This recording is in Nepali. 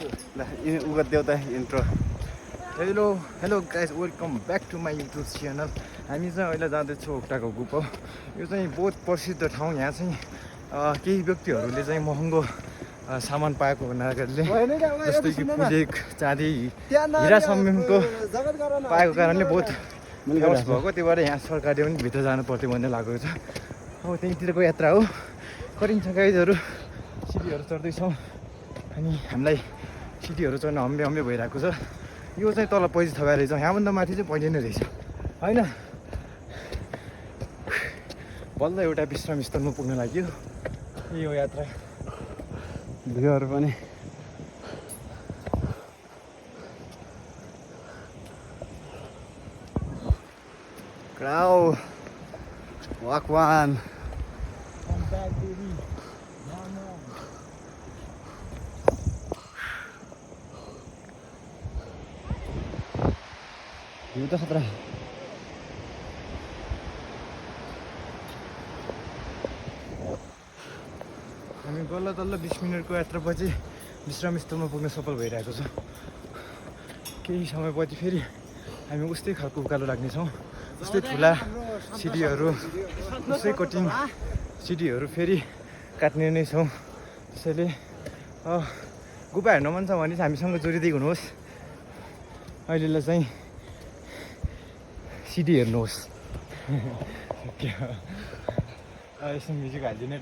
उगत देऊ त intro hello guys welcome back to my YouTube channel हामी चाहिँ अहिले जाँदैछौँ ओक्टाको गुम्पा यो चाहिँ बहुत प्रसिद्ध ठाउँ यहाँ चाहिँ केही व्यक्तिहरूले चाहिँ महँगो सामान पाएको हुनाले जस्तै कि पुजेक चाँदी हिरा सम्मिनको पाएको कारणले बहुत फेमस भएको त्यही भएर यहाँ सरकारले पनि भित्र जानु पर्थ्यो भन्ने लागेको छ अब त्यहीँतिरको यात्रा हो गरिन्छ गाइजहरू सिडीहरू चढ्दैछौँ अनि हामीलाई सिडीहरू चढ्न हम्बे हम्बे भइरहेको छ यो चाहिँ तल पैसा थपाएर रहेछ यहाँभन्दा माथि चाहिँ पहिले नै रहेछ होइन बल्ल एउटा विश्राम स्थलमा पुग्न लाग्यो यो यात्रा भ्यूहरू पनि क्राउ वाकवान यो त खतरा हामी बल्ल तल्ल 20 मिनटको यात्रापछि विश्राम स्थलमा पुग्न सफल भइरहेको छ केही समयपछि फेरि हामी उस्तै खालको उकालो लाग्नेछौँ उस्तै ठुला सिडीहरू उस्तै कठिन सिडीहरू फेरि काट्ने नै छौँ त्यसैले गुफा हेर्न मन छ भने चाहिँ हामीसँग जोडिँदै हुनुहोस् अहिलेलाई चाहिँ सिडी हेर्नुहोस् यसो म्युजिक हालिदिने